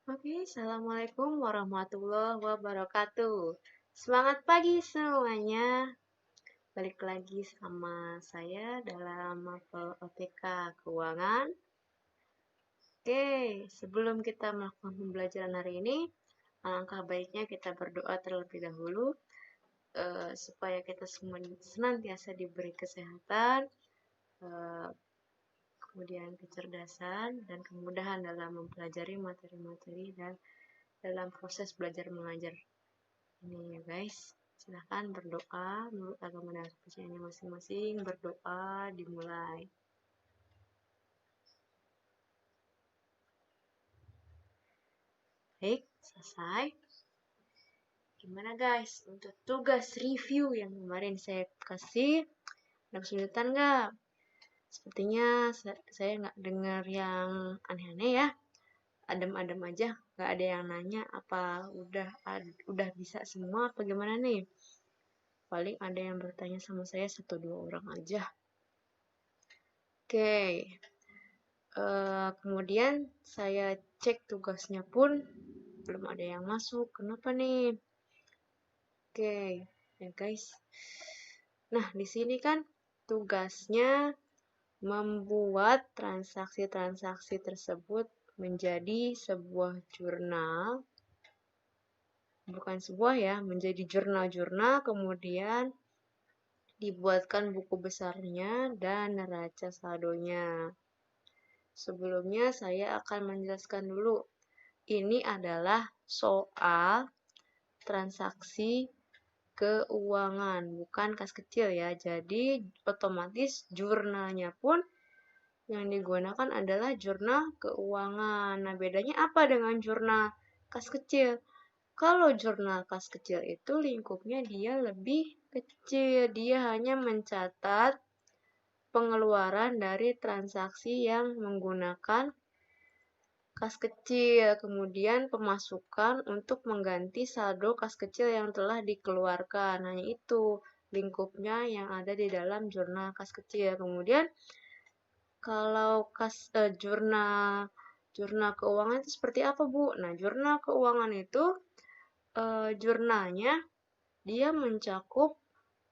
Oke, Assalamualaikum warahmatullahi wabarakatuh. Semangat pagi semuanya. Balik lagi sama saya dalam mapel OTK Keuangan. Oke, sebelum kita melakukan pembelajaran hari ini, alangkah baiknya kita berdoa terlebih dahulu supaya kita semua senantiasa diberi kesehatan, kemudian kecerdasan dan kemudahan dalam mempelajari materi-materi dan dalam proses belajar mengajar ini ya guys. Silahkan berdoa menurut agama dan kepercayaannya masing-masing. Berdoa dimulai. Baik, selesai. Gimana guys untuk tugas review yang kemarin saya kasih? Ada kesulitan nggak? Sepertinya saya nggak dengar yang aneh-aneh ya. Adem-adem aja, nggak ada yang nanya apa udah bisa semua apa gimana nih? Paling ada yang bertanya sama saya 1-2 orang aja. Oke. Kemudian saya cek tugasnya pun belum ada yang masuk. Kenapa nih? Oke, ya guys. Nah, di sini kan tugasnya membuat transaksi-transaksi tersebut menjadi sebuah jurnal. Bukan sebuah ya, menjadi jurnal-jurnal, kemudian dibuatkan buku besarnya dan neraca saldonya. Sebelumnya saya akan menjelaskan dulu. Ini adalah soal transaksi keuangan, bukan kas kecil ya. Jadi otomatis jurnalnya pun yang digunakan adalah jurnal keuangan. Nah, bedanya apa dengan jurnal kas kecil? Kalau jurnal kas kecil itu lingkupnya dia lebih kecil. Dia hanya mencatat pengeluaran dari transaksi yang menggunakan kas kecil, kemudian pemasukan untuk mengganti saldo kas kecil yang telah dikeluarkan. Hanya itu lingkupnya yang ada di dalam jurnal kas kecil. Kemudian kalau jurnal keuangan itu seperti apa, Bu? Nah, jurnal keuangan itu jurnalnya dia mencakup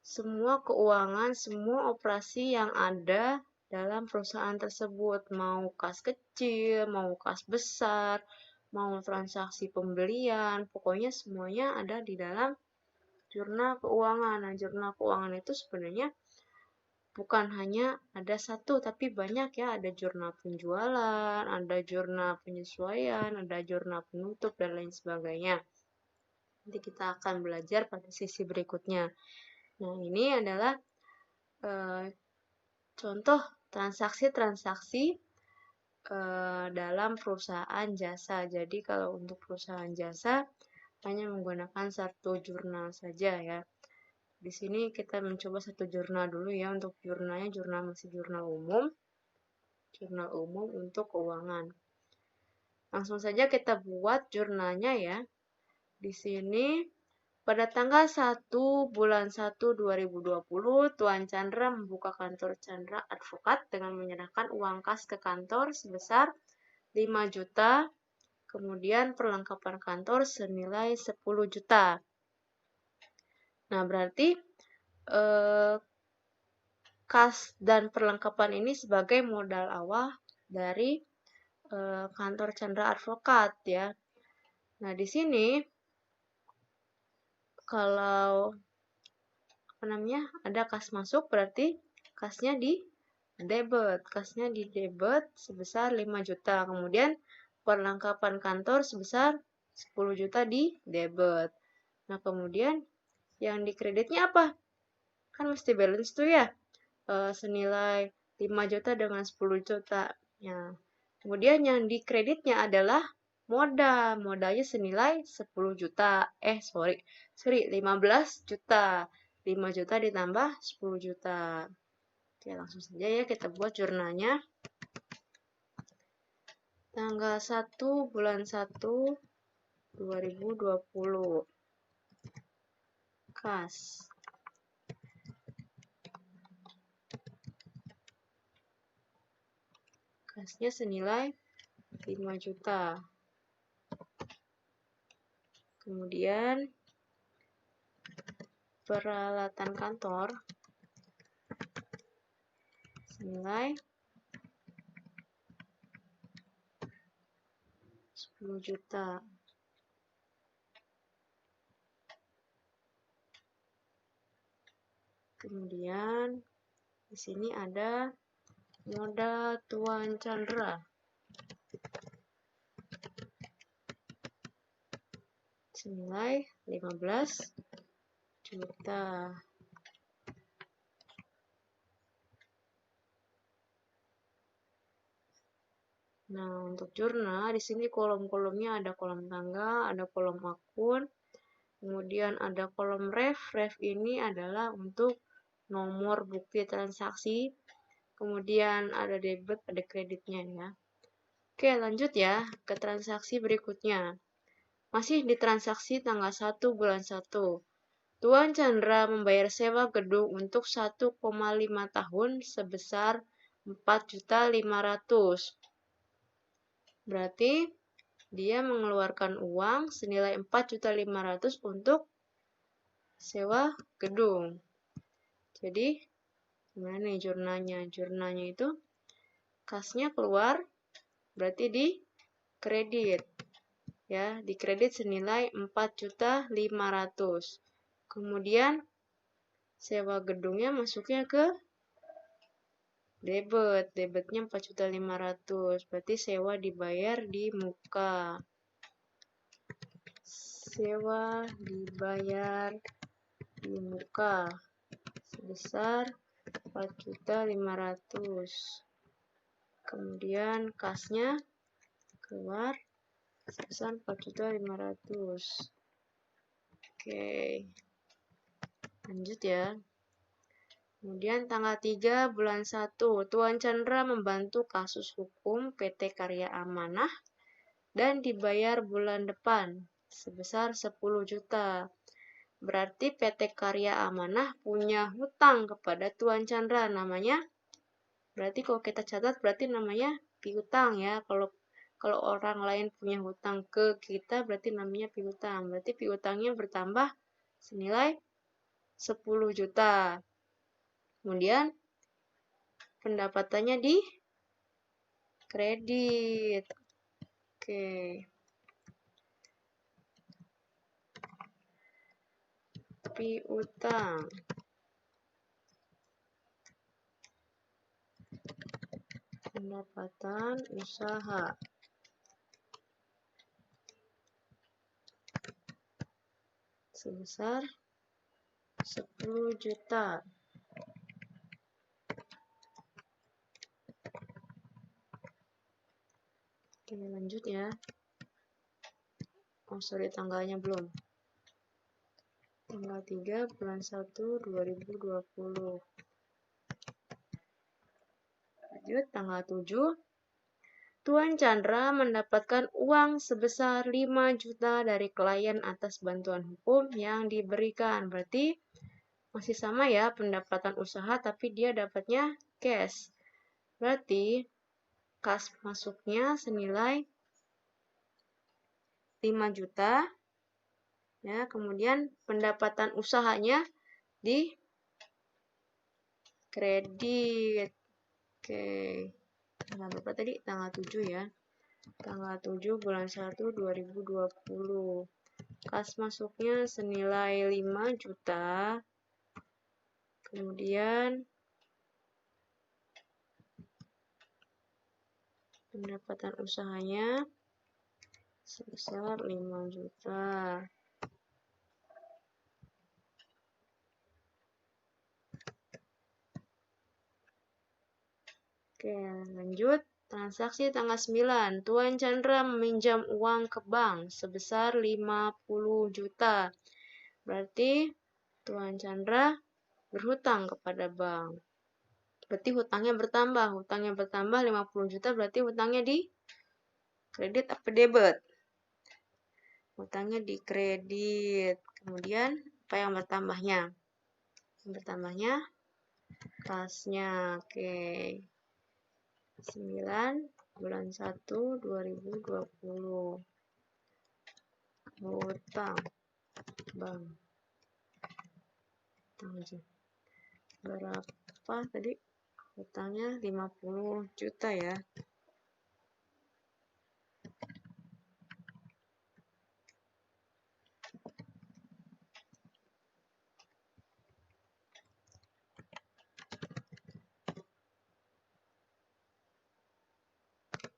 semua keuangan, semua operasi yang ada dalam perusahaan tersebut, mau kas kecil, mau kas besar, mau transaksi pembelian, pokoknya semuanya ada di dalam jurnal keuangan. Nah, jurnal keuangan itu sebenarnya bukan hanya ada satu, tapi banyak ya, ada jurnal penjualan, ada jurnal penyesuaian, ada jurnal penutup, dan lain sebagainya. Nanti kita akan belajar pada sesi berikutnya. Nah, ini adalah contoh transaksi-transaksi dalam perusahaan jasa. Jadi kalau untuk perusahaan jasa hanya menggunakan satu jurnal saja ya. Di sini kita mencoba satu jurnal dulu ya, untuk jurnalnya masih jurnal umum untuk keuangan. Langsung saja kita buat jurnalnya ya. Di sini pada tanggal 1 bulan 1 2020, Tuan Chandra membuka kantor Chandra Advokat dengan menyerahkan uang kas ke kantor sebesar 5 juta, kemudian perlengkapan kantor senilai 10 juta. Nah, berarti kas dan perlengkapan ini sebagai modal awal dari kantor Chandra Advokat ya. Nah, di sini kalau ada kas masuk berarti kasnya di debit sebesar 5 juta. Kemudian perlengkapan kantor sebesar 10 juta di debit. Nah, kemudian yang di kreditnya apa? Kan mesti balance tuh ya. Senilai 5 juta dengan 10 juta. Ya. Kemudian yang di kreditnya adalah modal. Modalnya senilai 10 juta. 15 juta. 5 juta ditambah 10 juta. Oke, langsung saja ya kita buat jurnalnya. Tanggal 1 bulan 1 2020. Kas. Kasnya senilai 5 juta. Kemudian peralatan kantor senilai 10 juta. Kemudian di sini ada modal Tuan Chandra senilai 15 juta. Nah, untuk jurnal di sini kolom-kolomnya ada kolom tanggal, ada kolom akun, kemudian ada kolom ref. Ref ini adalah untuk nomor bukti transaksi. Kemudian ada debit, ada kreditnya ya. Oke, lanjut ya ke transaksi berikutnya. Masih di transaksi tanggal 1 bulan 1. Tuan Chandra membayar sewa gedung untuk 1,5 tahun sebesar 4.500.000. Berarti dia mengeluarkan uang senilai 4.500.000 untuk sewa gedung. Jadi, gimana nih jurnalnya? Jurnalnya itu kasnya keluar, berarti di kredit. Ya, di kredit senilai 4.500.000. Kemudian sewa gedungnya masuknya ke debit. Debitnya 4.500.000. Berarti sewa dibayar di muka. Sewa dibayar di muka sebesar 4.500.000. Kemudian kasnya keluar sebesar 4.500.000. Oke. Lanjut ya. Kemudian tanggal 3 bulan 1, Tuan Chandra membantu kasus hukum PT Karya Amanah dan dibayar bulan depan sebesar 10 juta. Berarti PT Karya Amanah punya hutang kepada Tuan Chandra, namanya. Berarti kalau kita catat berarti namanya piutang ya. Kalau orang lain punya hutang ke kita berarti namanya piutang. Berarti piutangnya bertambah senilai 10 juta. Kemudian pendapatannya di kredit. Oke. Piutang. Pendapatan usaha. Sebesar 10 juta. Oke, lanjut ya. Oh, sorry, tanggalnya belum. Tanggal 3 bulan 1 2020. Lanjut, tanggal 7. Tuan Chandra mendapatkan uang sebesar 5 juta dari klien atas bantuan hukum yang diberikan. Berarti masih sama ya pendapatan usaha, tapi dia dapatnya cash. Berarti kas masuknya senilai 5 juta. Ya, kemudian pendapatan usahanya di kredit. Oke. Tanggal berapa tadi? Tanggal 7 ya. Tanggal 7 bulan 1 2020. Kas masuknya senilai 5 juta. Kemudian pendapatan usahanya sebesar 5 juta. Oke, lanjut. Transaksi tanggal 9. Tuan Chandra meminjam uang ke bank sebesar 50 juta. Berarti Tuan Chandra berhutang kepada bank. Berarti hutangnya bertambah. Hutangnya bertambah 50 juta berarti hutangnya di kredit apa debit? Hutangnya di kredit. Kemudian apa yang bertambahnya? Yang bertambahnya kasnya. Oke. 9 bulan 1 2020. hutang bank. Berapa tadi? Hutangnya 50 juta ya.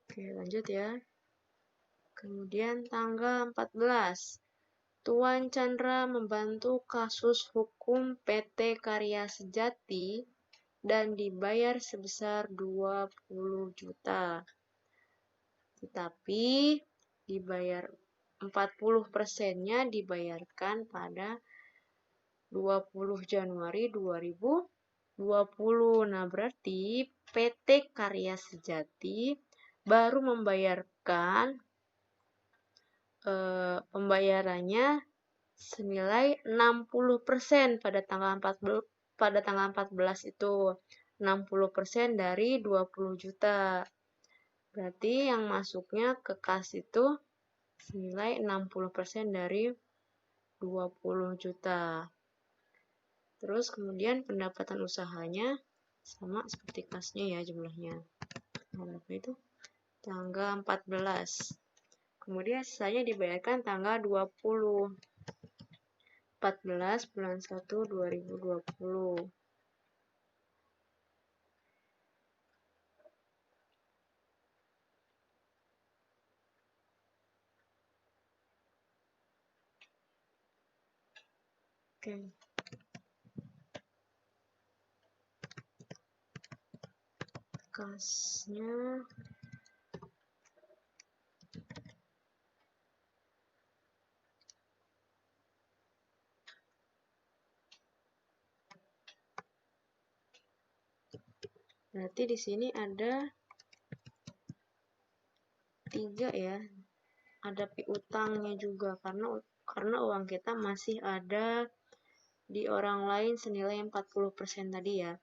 Oke, lanjut ya. Kemudian tanggal 14. Tuan Chandra membantu kasus hukum PT Karya Sejati dan dibayar sebesar 20 juta. Tetapi dibayar 40%-nya dibayarkan pada 20 Januari 2020. Nah, berarti PT Karya Sejati baru membayarkan pembayarannya senilai 60% pada tanggal 14 itu. 60% dari 20 juta. Berarti yang masuknya ke kas itu senilai 60% dari 20 juta. Terus kemudian pendapatan usahanya sama seperti kasnya ya jumlahnya. Berapa itu? Tanggal 14. Kemudian sisanya dibayarkan tanggal 20. 14 bulan 1 2020. Oke. Kasnya berarti di sini ada 3 ya. Ada piutangnya juga karena uang kita masih ada di orang lain senilai 40% tadi ya.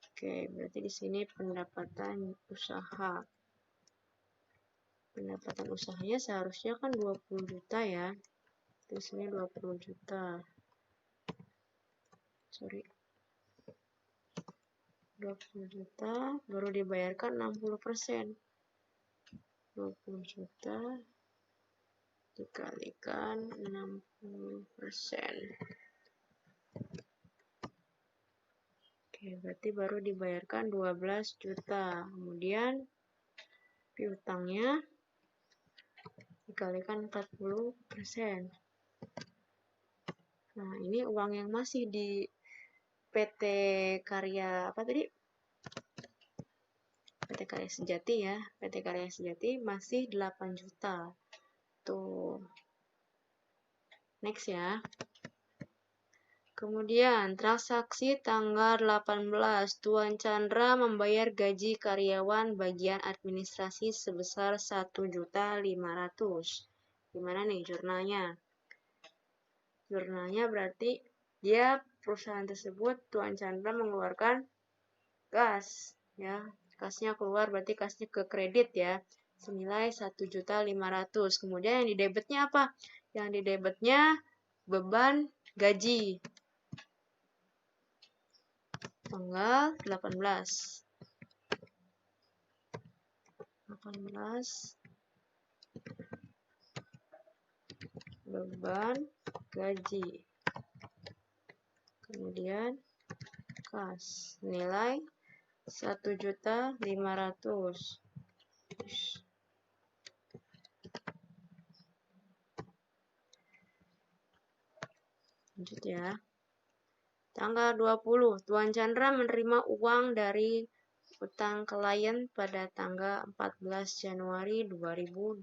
Oke, berarti di sini pendapatan usaha. Pendapatan usahanya seharusnya kan 20 juta ya. Di sini 20 juta. Sorry. 20 juta baru dibayarkan 60%. 20 juta dikalikan 60%. Oke, berarti baru dibayarkan 12 juta. Kemudian piutangnya dikalikan 40%. Nah, ini uang yang masih di PT Karya apa tadi? PT Karya Sejati ya. PT Karya Sejati masih 8 juta. Tuh. Next ya. Kemudian transaksi tanggal 18. Tuan Chandra membayar gaji karyawan bagian administrasi sebesar 1.500.000. Gimana nih jurnalnya? Jurnalnya berarti dia perusahaan tersebut Tuan Chandra mengeluarkan kas ya. Kasnya keluar berarti kasnya ke kredit ya. Senilai 1.500.000. Kemudian yang didebetnya apa? Yang didebetnya beban gaji. Tanggal 18. Beban gaji. Kemudian kas nilai 1.500.000. Lanjut ya. Tanggal 20, Tuan Chandra menerima uang dari utang klien pada tanggal 14 Januari 2020.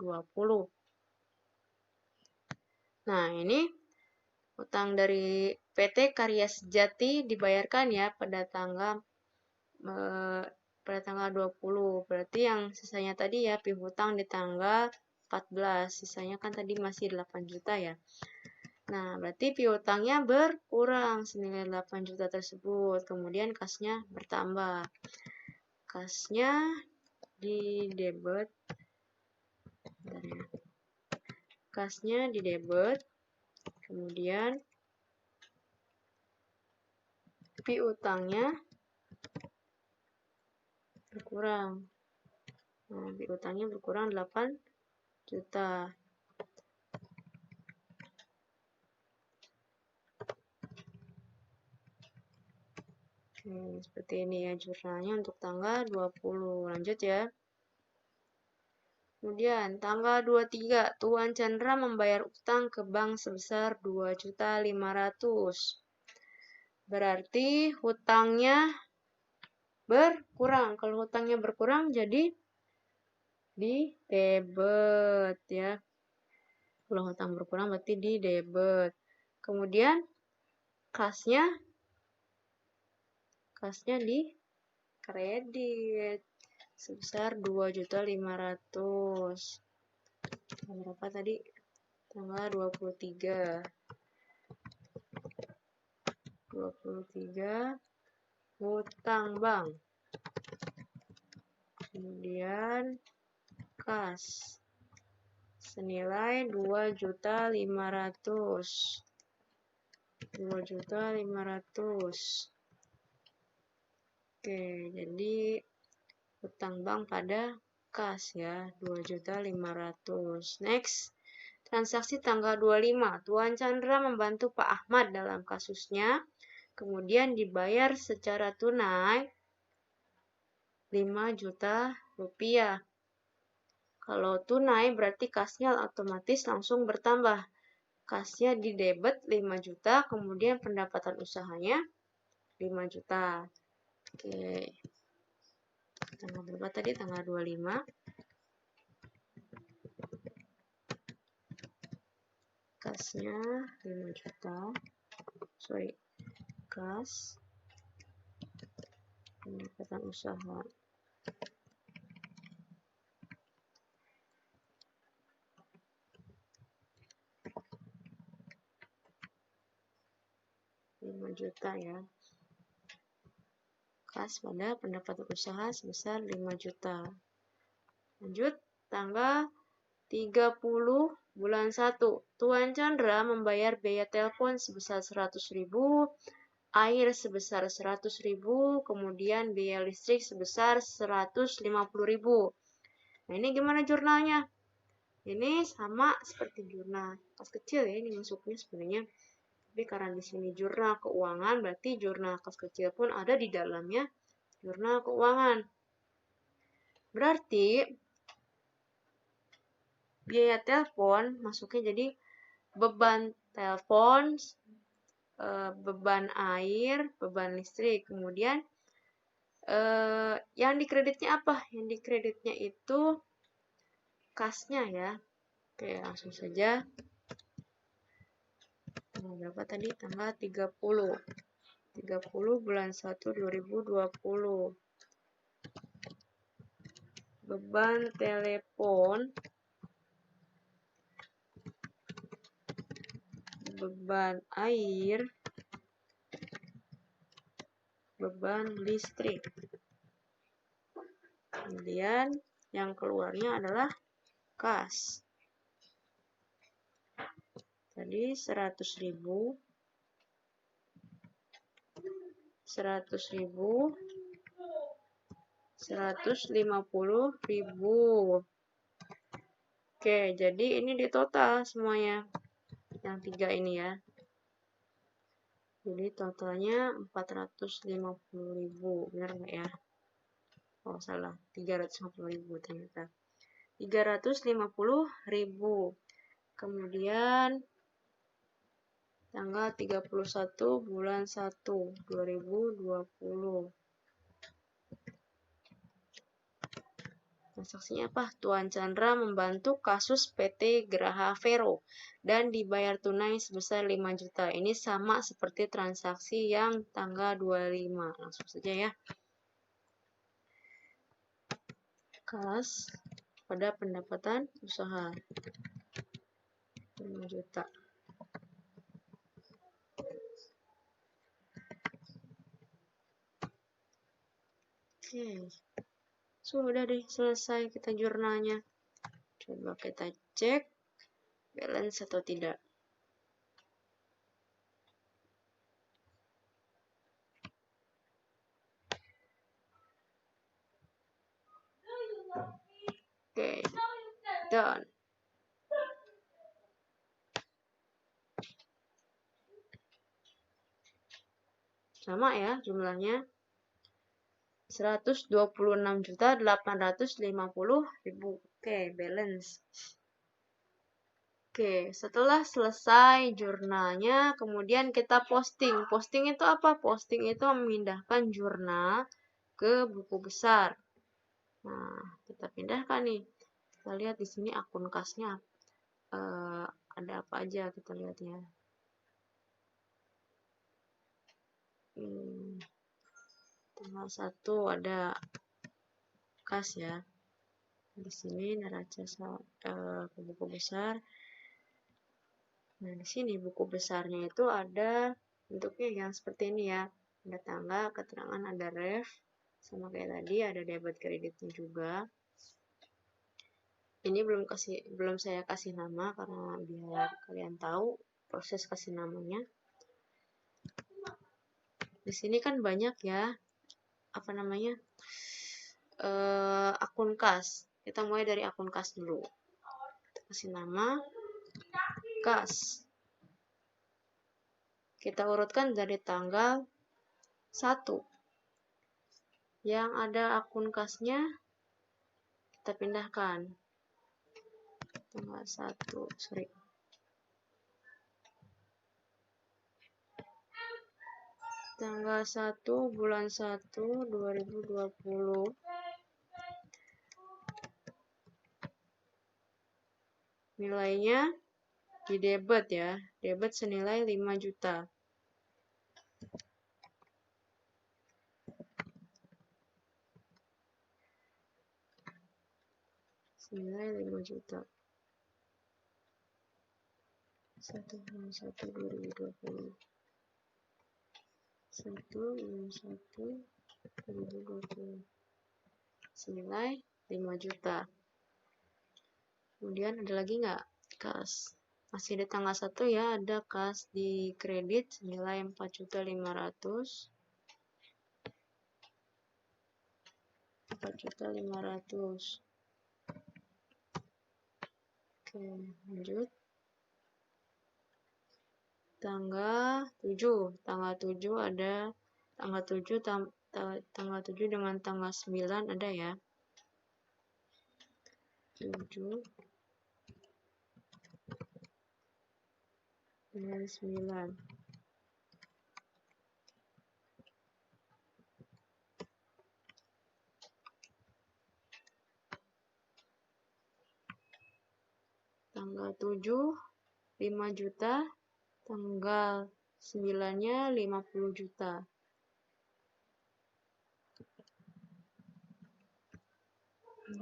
Nah, ini utang dari PT Karya Sejati dibayarkan ya pada tanggal 20. Berarti yang sisanya tadi ya piutang di tanggal 14. Sisanya kan tadi masih 8 juta ya. Nah, berarti piutangnya berkurang senilai 8 juta tersebut. Kemudian kasnya bertambah. Kasnya di debit. Bentar ya. Kasnya di debit, kemudian piutangnya berkurang. Nah, piutangnya berkurang 8 juta. Oke, seperti ini ya jurnalnya untuk tanggal 20. Lanjut ya. Kemudian tanggal 23, Tuan Chandra membayar utang ke bank sebesar 2.500.000. Berarti hutangnya berkurang. Kalau hutangnya berkurang jadi di debit ya. Kalau hutang berkurang berarti di debit. Kemudian kasnya di kredit sebesar 2.500.000. Berapa tadi? Tanggal 23. 23 hutang bank. Kemudian kas senilai 2.500.000. 2.500.000. Oke, jadi hutang bank pada kas ya, 2.500.000. Next, transaksi tanggal 25. Tuan Chandra membantu Pak Ahmad dalam kasusnya, kemudian dibayar secara tunai 5 juta rupiah. Kalau tunai berarti kasnya otomatis langsung bertambah. Kasnya di debit 5 juta, kemudian pendapatan usahanya 5 juta. Oke. Tanggal berapa tadi? Tanggal 25. Kasnya 5 juta. Kas pendapatan usaha. Juta ya. Kas pada pendapatan usaha sebesar 5 juta. Lanjut, tanggal 30 bulan 1. Tuan Chandra membayar biaya telepon sebesar 100.000, air sebesar 100.000, kemudian biaya listrik sebesar 150.000. Nah, ini gimana jurnalnya? Ini sama seperti jurnal kas kecil ya, ini masuknya sebenarnya. Tapi karena di sini jurnal keuangan, berarti jurnal kas kecil pun ada di dalamnya jurnal keuangan. Berarti biaya telepon masuknya jadi beban telepon, beban air, beban listrik. Kemudian yang dikreditnya apa? Yang dikreditnya itu kasnya ya. Oke, langsung saja. Tanggal berapa tadi? Tanggal 30 bulan 1 2020. Beban telepon, beban air, beban listrik. Kemudian yang keluarnya adalah kas. Tadi 100.000, 150.000. Oke, jadi ini di total semuanya. Yang 3 ini ya. Jadi totalnya 450.000. Benar nggak ya? Oh, salah. 350.000 ternyata. 350.000. Kemudian tanggal 31 bulan 1 2020. Transaksinya apa? Tuan Chandra membantu kasus PT Geraha Vero dan dibayar tunai sebesar 5 juta. Ini sama seperti transaksi yang tanggal 25. Langsung saja ya. Kas pada pendapatan usaha 5 juta. Oke. Sudah deh selesai kita jurnalnya. Coba kita cek balance atau tidak. Oke, done. Sama ya jumlahnya. 126.850.000. Oke, balance. Oke, setelah selesai jurnalnya, kemudian kita posting. Posting itu apa? Posting itu memindahkan jurnal ke buku besar. Nah, kita pindahkan nih. Kita lihat di sini akun kasnya ada apa aja, kita lihat ya. Tanggal 1 ada kas ya. Di sini neraca ke buku besar. Nah, di sini buku besarnya itu ada bentuknya yang seperti ini ya. Ada tanggal, keterangan, ada ref, sama kayak tadi ada debit kreditnya juga. Ini belum saya kasih nama karena biar kalian tahu proses kasih namanya. Di sini kan banyak ya, apa namanya, akun kas. Kita mulai dari akun kas dulu. Kita kasih nama kas. Kita urutkan dari tanggal 1. Yang ada akun kasnya kita pindahkan. Tanggal 1, sorry. Tanggal 1 bulan 1 2020. Nilainya di debit ya. Debit senilai 5 juta. Senilai 5 juta. 1/1/2020. 1/1/2020. Senilai 5 juta. Kemudian ada lagi nggak? Kas. Masih di tanggal 1 ya, ada kas di kredit senilai 4.500.000. 4.500.000. Oke, lanjut. Tanggal 7 ada tanggal 7 dengan tanggal 9 ada ya. 7 dengan 9. Tanggal 7 5 juta, tanggal 9-nya 50 juta.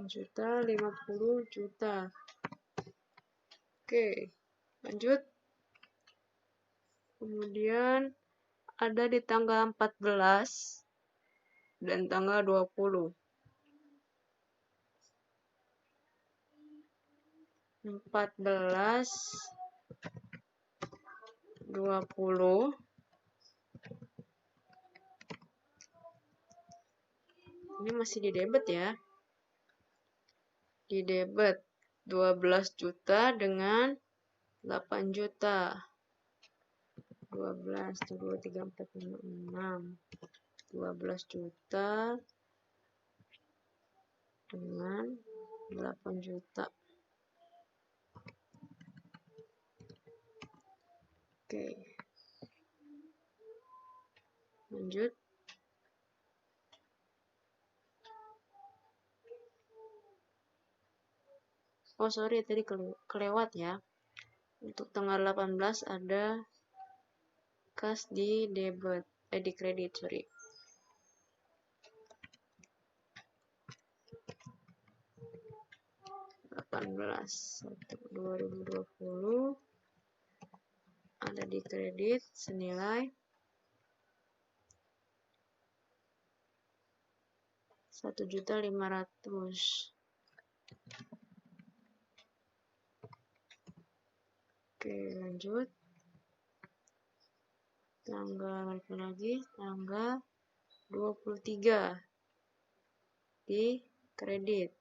Juta 50 juta. Oke, lanjut. Kemudian ada di tanggal 14 dan tanggal 20. 14 20. Ini masih di debit ya. Di debit 12 juta dengan 8 juta. 12, 2, 3, 4, 5, 6. 12 juta dengan 8 juta. Oke. Lanjut. Oh, sorry, tadi kelewat ya. Untuk tanggal 18 ada kas di debit, di kredit, sorry. 18/1/2020 ada di kredit senilai 1.500.000. Oke, lanjut. Tanggal lagi, tanggal 23 di kredit.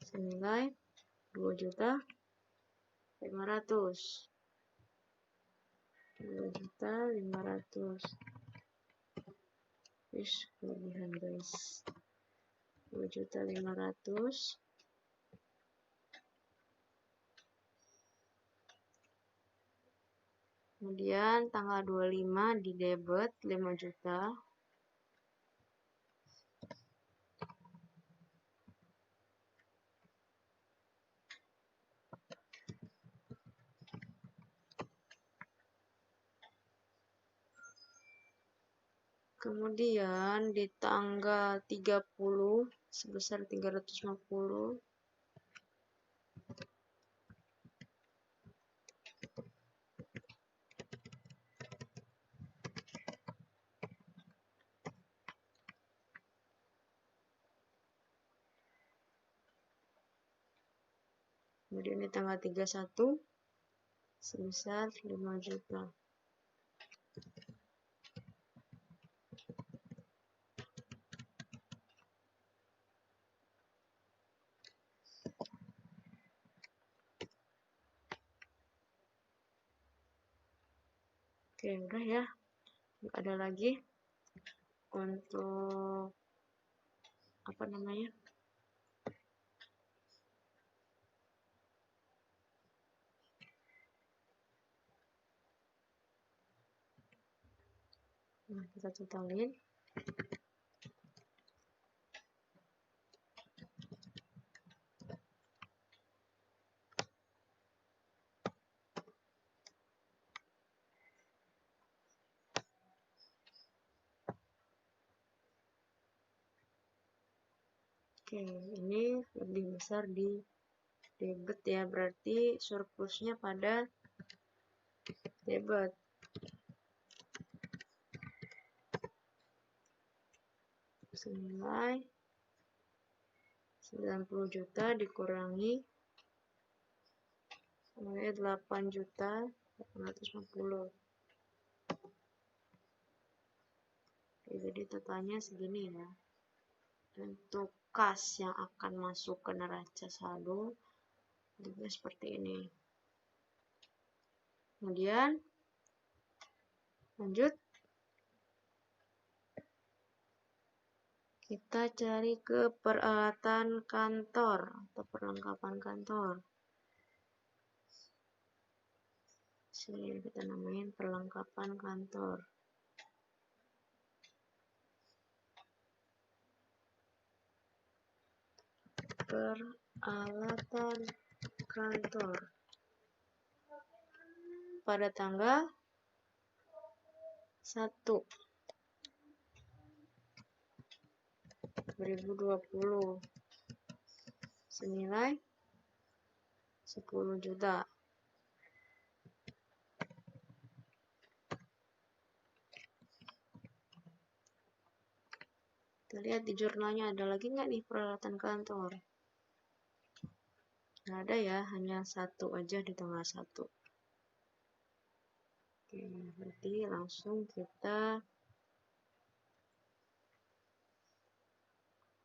Senilai 2.500.000. 2.500.000. Kelebihan guys. 2.500.000. Kemudian tanggal 25 di debit 5 juta. Kemudian di tanggal 30 sebesar 350. Kemudian di tanggal 31 sebesar 5 juta. Oke, udah ya. Nggak ada lagi untuk apa namanya? Nah, kita totalin. Oke, ini lebih besar di debit ya, berarti surplusnya pada debit. Senilai 90 juta dikurangi oleh 8.850. Oke, jadi totalnya segini ya. Untuk kas yang akan masuk ke neraca saldo juga seperti ini. Kemudian lanjut, kita cari ke peralatan kantor atau perlengkapan kantor. Sini kita namain perlengkapan kantor. Peralatan kantor pada tanggal 1 2020 senilai 10 juta. Kita lihat di jurnalnya ada lagi nggak nih peralatan kantor? Nggak ada ya, hanya satu aja di tanggal 1. Oke, berarti langsung kita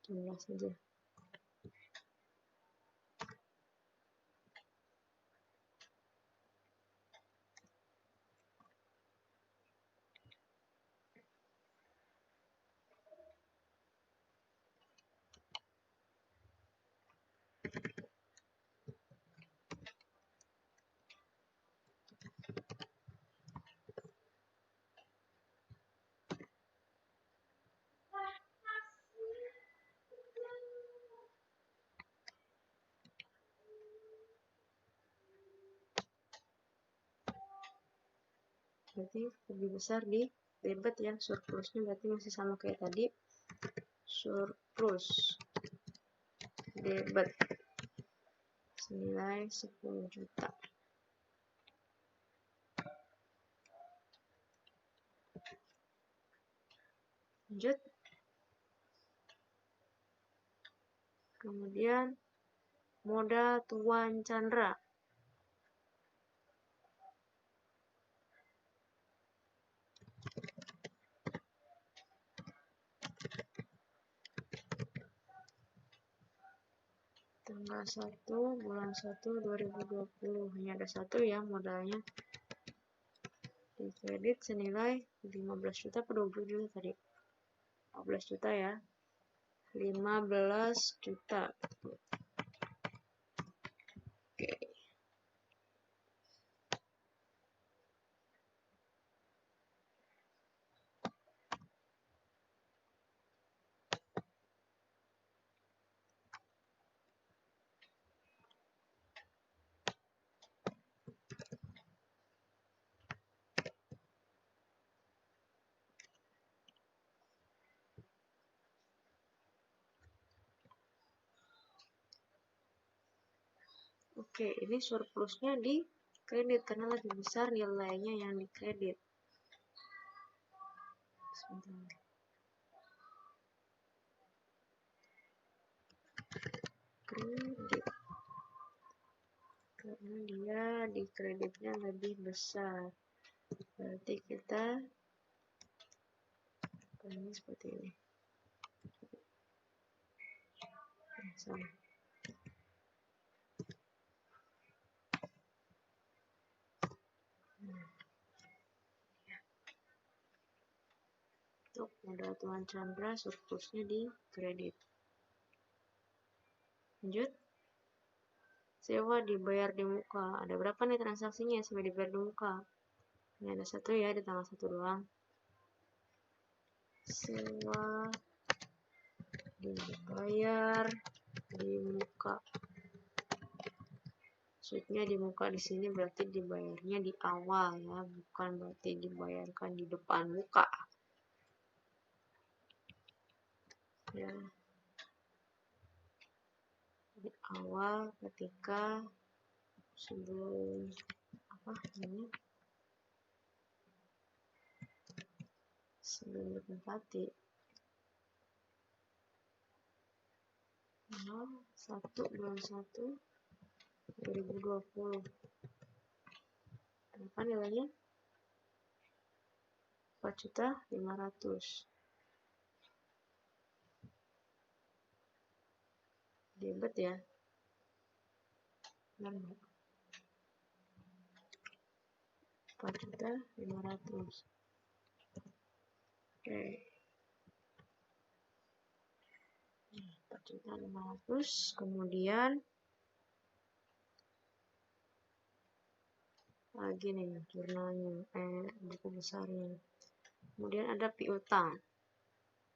jumlah saja. Berarti lebih besar di debit ya, surplusnya berarti masih sama kayak tadi. Surplus debit senilai 10 juta. Lanjut. Kemudian modal Tuan Chandra. Tanggal 1 bulan 1 2020. Hanya ada satu ya modalnya. Di kredit senilai 15 juta per 20 juta tadi. 15 juta ya. 15 juta. Oke. Oke, ini surplusnya di kredit karena lebih besar nilainya yang di kredit. Sebentar. Kredit. Karena dia di kreditnya lebih besar. Berarti kita ini seperti ini. Sama. Untuk modal Tuan Chandra surplusnya di kredit. Lanjut. Sewa dibayar di muka. Ada berapa nih transaksinya sewa dibayar di muka? Ini ada satu ya, di tanggal 1 doang. Sewa dibayar di muka. Maksudnya di muka di sini berarti dibayarnya di awal ya, bukan berarti dibayarkan di depan muka. Ya. Di awal ketika sebelum apa ini? Sebelum ditempati. 1 bulan 1 2020. Berapa nilainya? 4.500.000. Debet ya. Benar enggak? 4.500.000. Oke. 4.500.000. Kemudian lagi nih jurnalnya, buku besarnya. Kemudian ada piutang.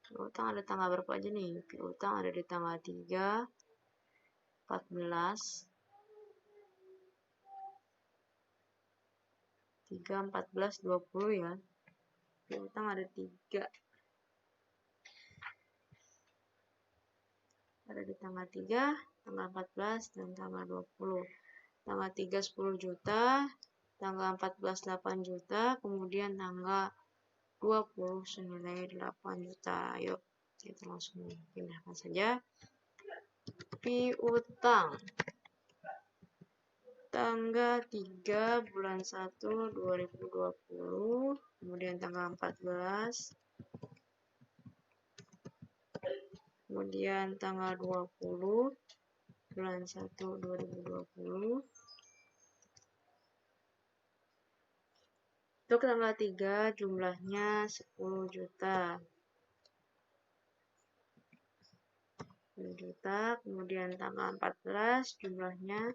Piutang ada tanggal berapa aja nih? Piutang ada di tanggal 3, 14, 20 ya. Piutang ada 3. Ada di tanggal 3, tanggal 14, dan tanggal 20. Tanggal 3 10 juta, tanggal 14 8 juta, kemudian tanggal 20 senilai 8 juta. Yuk, kita langsung pindahkan saja. Piutang. Tanggal 3 bulan 1 2020, kemudian tanggal 14, kemudian tanggal 20 bulan 1 2020. Untuk tanggal 3 jumlahnya 10 juta. 10 juta, kemudian tanggal 14 jumlahnya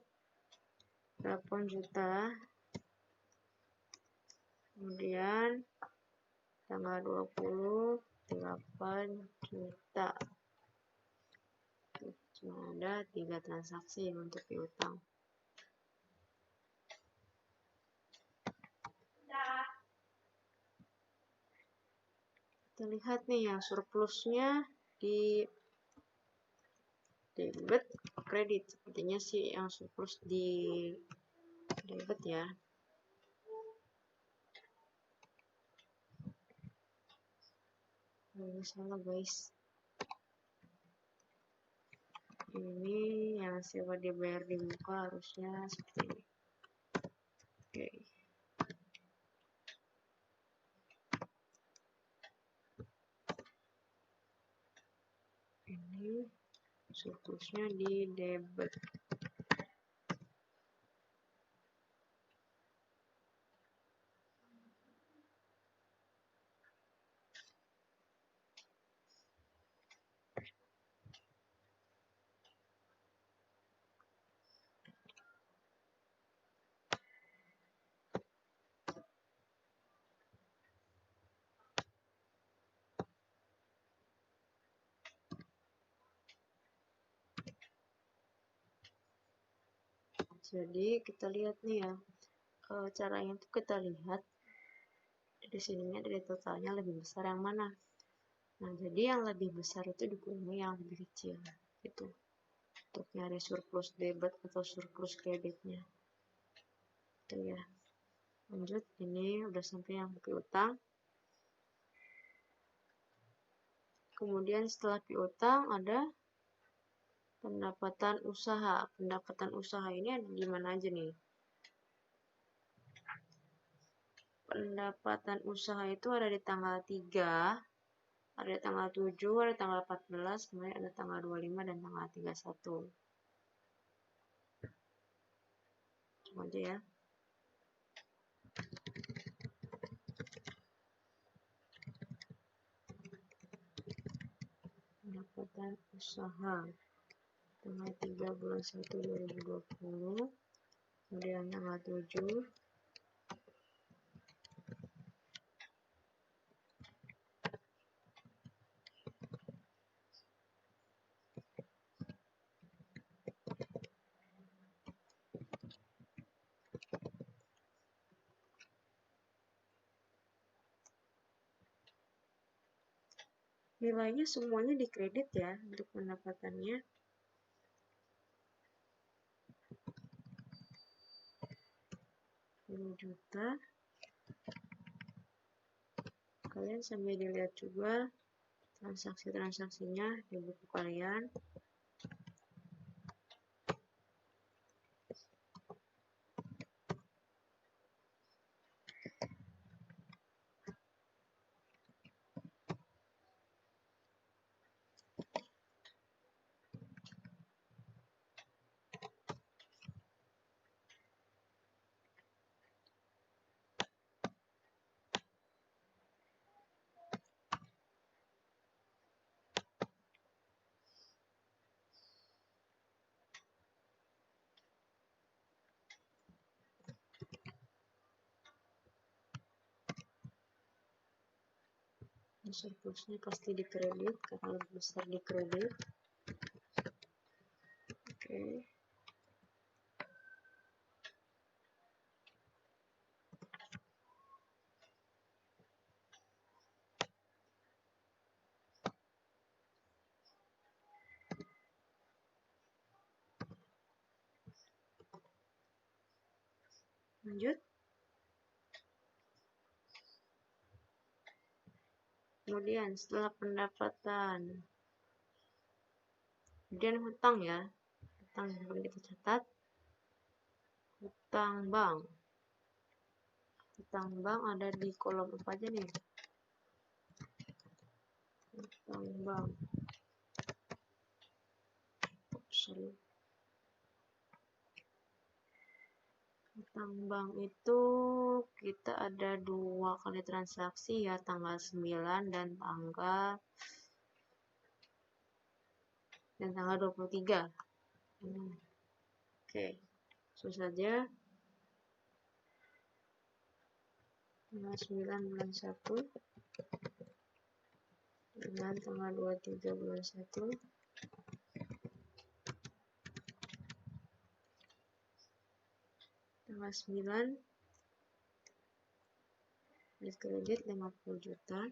8 juta. Kemudian tanggal 20 8 juta. Cuma ada 3 transaksi untuk piutang. Kita lihat nih yang surplusnya di debit kredit. Sepertinya sih yang surplus di debit ya. Salah guys. Ini yang sewa dibayar di muka harusnya seperti ini. Oke. Ini surplusnya di debit. Jadi kita lihat nih ya, caranya tuh kita lihat di sininya dari totalnya lebih besar yang mana. Nah, jadi yang lebih besar itu dikurangi yang lebih kecil, gitu. Untuk nyari surplus debit atau surplus kreditnya. Itu ya. Lanjut, ini udah sampai yang piutang. Kemudian setelah piutang ada pendapatan usaha. Pendapatan usaha ini ada di mana aja nih? Pendapatan usaha itu ada di tanggal 3, ada di tanggal 7, ada di tanggal 14, kemudian ada tanggal 25 dan tanggal 31. Cuma aja ya. Pendapatan usaha tanggal 3 bulan 1 2020, kemudian tanggal 7, nilainya semuanya dikredit ya untuk pendapatannya. Juta. Kalian sambil dilihat juga transaksi-transaksinya di buku kalian. Surplusnya pasti dikredit karena lebih besar dikredit. Oke. Lanjut. Kemudian setelah pendapatan, kemudian hutang ya. Hutang yang perlu kita catat. Hutang bank. Hutang bank ada di kolom apa aja nih? Hutang bank. Sorry. Hutang bank itu kita ada 2 kali transaksi ya, tanggal 9 dan tanggal 23. Oke, langsung saja. Tanggal 9 bulan 1 dengan tanggal 23 bulan 1. Tanggal 9 dikredit 50 juta.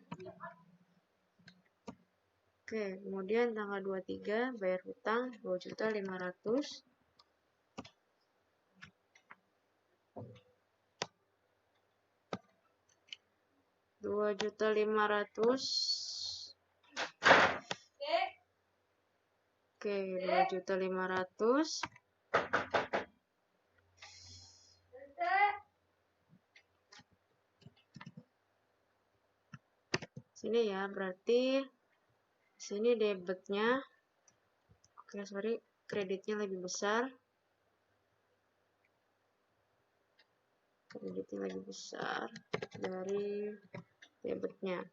Oke, kemudian tanggal 23 bayar hutang 2.500.000. 2.500.000 Oke, 2.500.000. Sini ya, berarti sini debitnya, oke sorry, kreditnya lebih besar. Kreditnya lebih besar dari debitnya.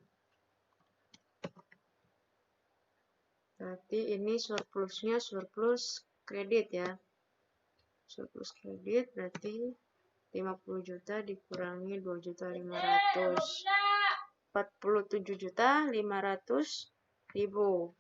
Berarti ini surplusnya surplus kredit ya. Surplus kredit berarti 50 juta dikurangi 2.500.000. 47.500.000.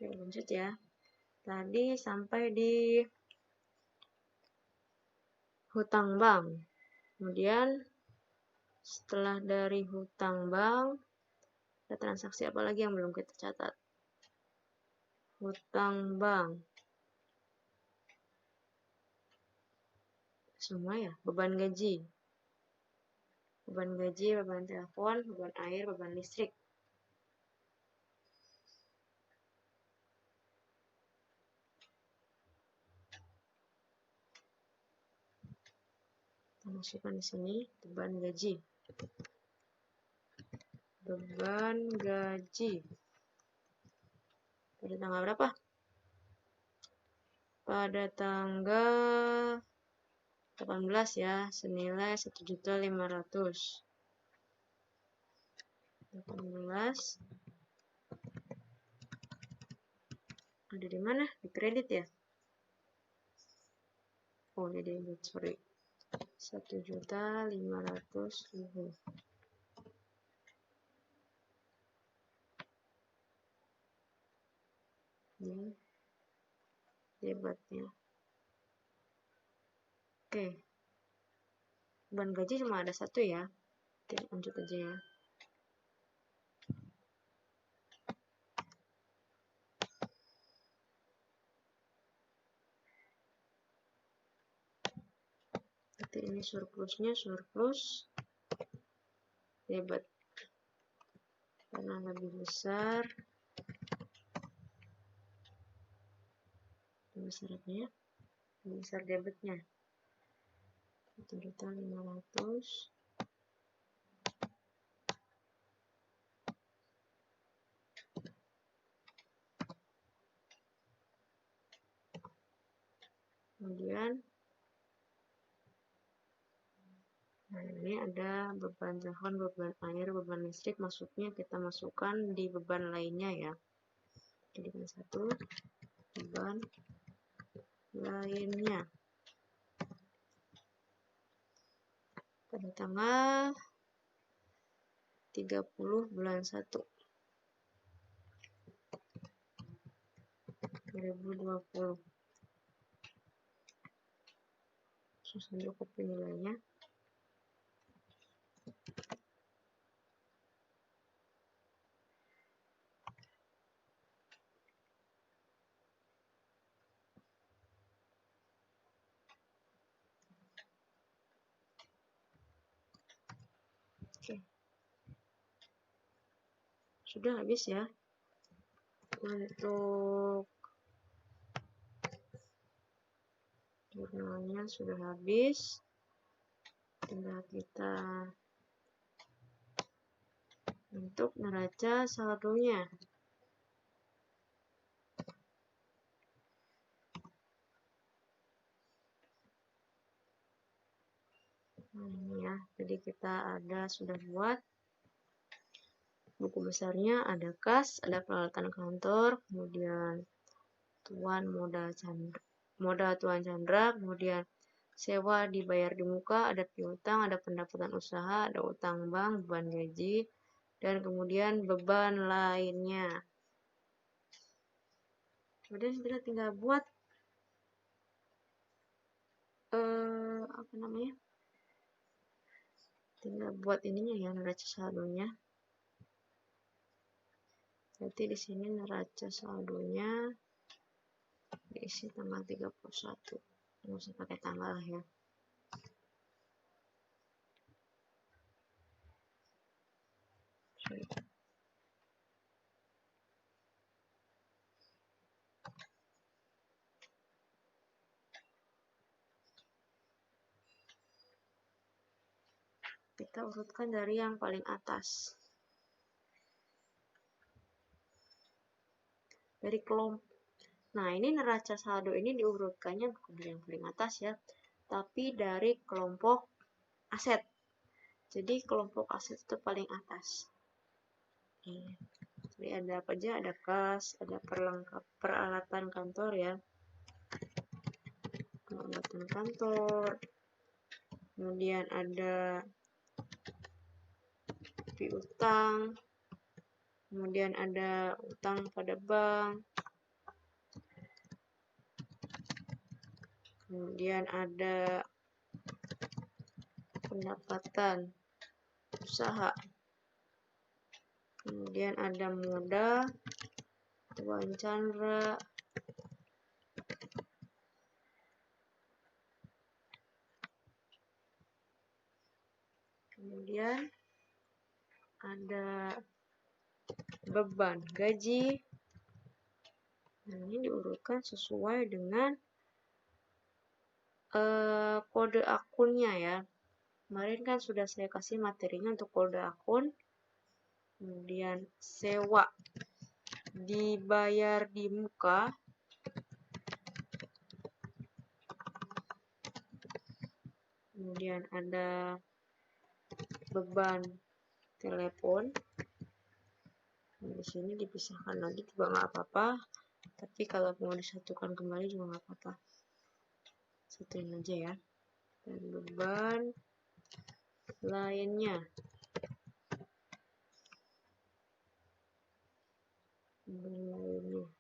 Oke, lanjut ya. Tadi sampai di hutang bank. Kemudian setelah dari hutang bank, ada transaksi apa lagi yang belum kita catat? Hutang bank. Semua ya, beban gaji. Beban gaji, beban telepon, beban air, beban listrik. Kita masukkan di sini beban gaji. Beban gaji. Pada tanggal berapa? Pada tanggal 18 ya, senilai 1.500.000. 18 ada di mana? Di kredit ya? Oh, di debit, sorry. 1.500.000. Ini debitnya. Oke. Beban gaji cuma ada satu ya. Oke, lanjut aja ya. Berarti ini surplusnya surplus debit. Karena lebih besar. Lebih besar apa ya? Lebih besar debitnya. 1.500.000. Kemudian nah ini ada beban telepon, beban air, beban listrik, maksudnya kita masukkan di beban lainnya ya. Jadi satu beban lainnya. Pada tanggal 30 bulan 1 2020. Susah cukup penilainya. Oke. Sudah habis ya. Untuk jurnalnya sudah habis. Tinggal kita untuk neraca saldonya. Nah, ini ya. Jadi kita sudah buat buku besarnya, ada kas, ada peralatan kantor, kemudian modal tuan Chandra, kemudian sewa dibayar di muka, ada piutang, ada pendapatan usaha, ada utang bank, beban gaji, dan kemudian beban lainnya. Kemudian kita tinggal buat apa namanya? Tinggal buat ininya ya, neraca saldonya. Berarti di sini neraca saldonya diisi tanggal 31. Nggak usah pakai tanggal ya. Kita urutkan dari yang paling atas. Dari kelompok. Nah, ini neraca saldo ini diurutkannya bukan dari yang paling atas ya, tapi dari kelompok aset. Jadi kelompok aset itu paling atas. Jadi ada apa aja? Ada kas, ada peralatan kantor ya. Peralatan kantor. Kemudian ada piutang. Kemudian ada utang pada bank. Kemudian ada pendapatan usaha. Kemudian ada modal, uang candra, kemudian ada beban gaji. Nah, ini diurutkan sesuai dengan kode akunnya ya. Kemarin kan sudah saya kasih materinya untuk kode akun. Kemudian sewa dibayar di muka. Kemudian ada beban telepon. Nah, di sini dipisahkan lagi juga nggak apa-apa. Tapi kalau mau disatukan kembali juga nggak apa-apa. Satuin aja ya. Dan beban lainnya.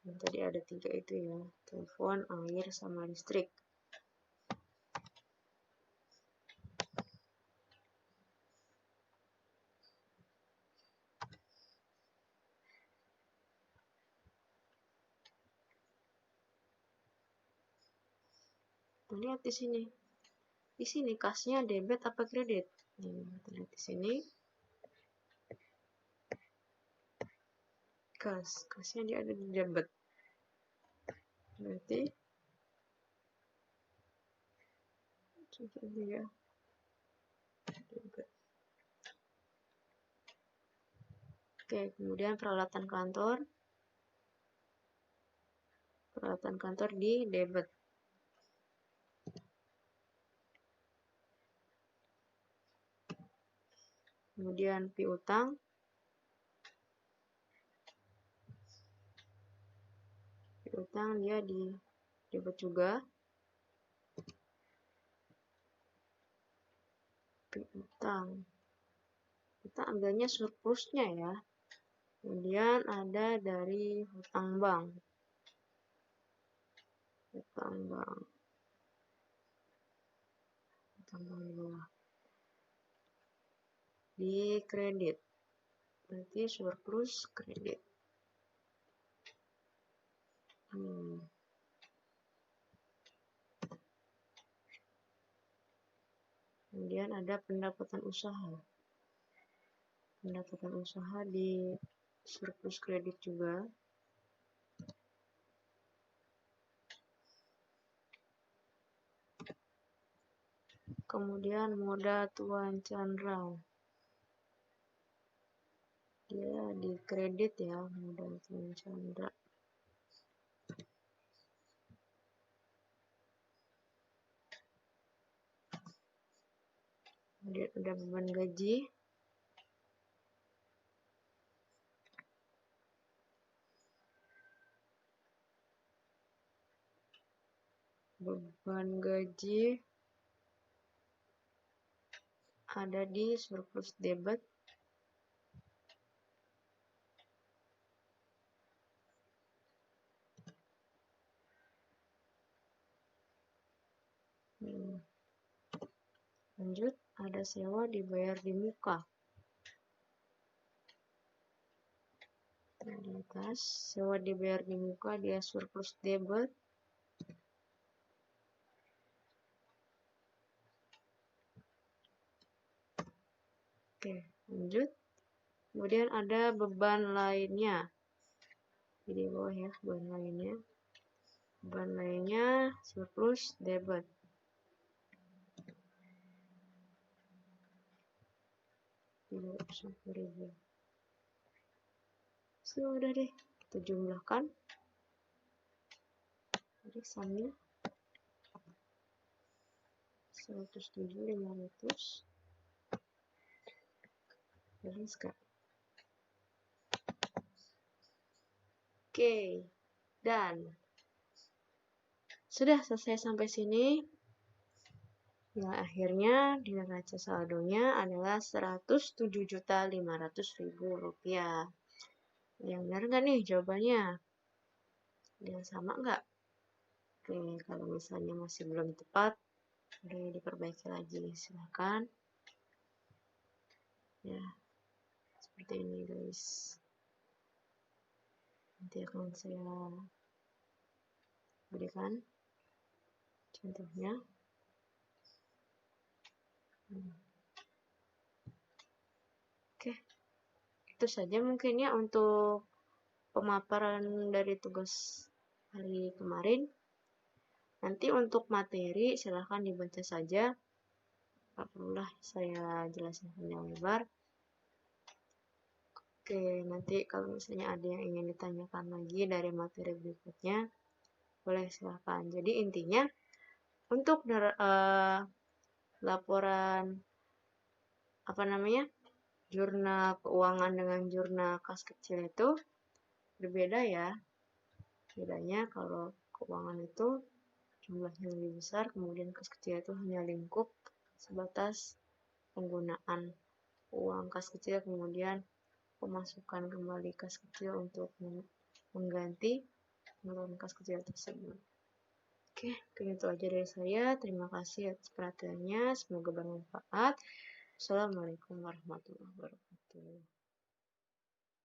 Yang tadi ada 3 itu ya. Telepon, air, sama listrik. Lihat di sini. Di sini kasnya debit apa kredit? Kita lihat di sini. Kasnya dia ada di debit. Berarti dia debit. Oke, kemudian peralatan kantor. Peralatan kantor di debit. Kemudian piutang. Piutang dia di debit juga. Piutang. Kita ambilnya surplusnya ya. Kemudian ada dari hutang bank. Hutang bank. Hutang bank di bawah. Di kredit. Berarti surplus kredit. Kemudian ada pendapatan usaha. Pendapatan usaha di surplus kredit juga. Kemudian modal tuan candra. Dia di kredit ya, modal tuan candra. Kemudian ada beban gaji. Beban gaji ada di surplus debit. Lanjut, ada sewa dibayar di muka. Di atas, sewa dibayar di muka dia surplus debit. Oke, lanjut. Kemudian ada beban lainnya. Di bawah ya, beban lainnya. Beban lainnya surplus debit. Rp350.000. Sudah deh, kita jumlahkan. Jadi sambil 107.500 bereskan. Oke, dan sudah selesai sampai sini. Yang akhirnya di neraca saldonya adalah Rp107.500.000. Yang benar nggak nih jawabannya? Yang sama nggak? Oke, kalau misalnya masih belum tepat, boleh diperbaiki lagi. Silahkan. Ya, seperti ini guys. Nanti akan saya berikan contohnya. Oke, itu saja mungkin ya untuk pemaparan dari tugas hari kemarin. Nanti untuk materi silahkan dibaca saja. Tak perlulah saya jelasin panjang lebar. Oke, nanti kalau misalnya ada yang ingin ditanyakan lagi dari materi berikutnya, boleh silahkan. Jadi intinya untuk laporan jurnal keuangan dengan jurnal kas kecil itu berbeda ya. Bedanya kalau keuangan itu jumlahnya lebih besar, kemudian kas kecil itu hanya lingkup sebatas penggunaan uang kas kecil, kemudian pemasukan kembali kas kecil untuk mengganti pengeluaran kas kecil tersebut. Oke, itu aja dari saya. Terima kasih atas perhatiannya. Semoga bermanfaat. Assalamualaikum warahmatullahi wabarakatuh.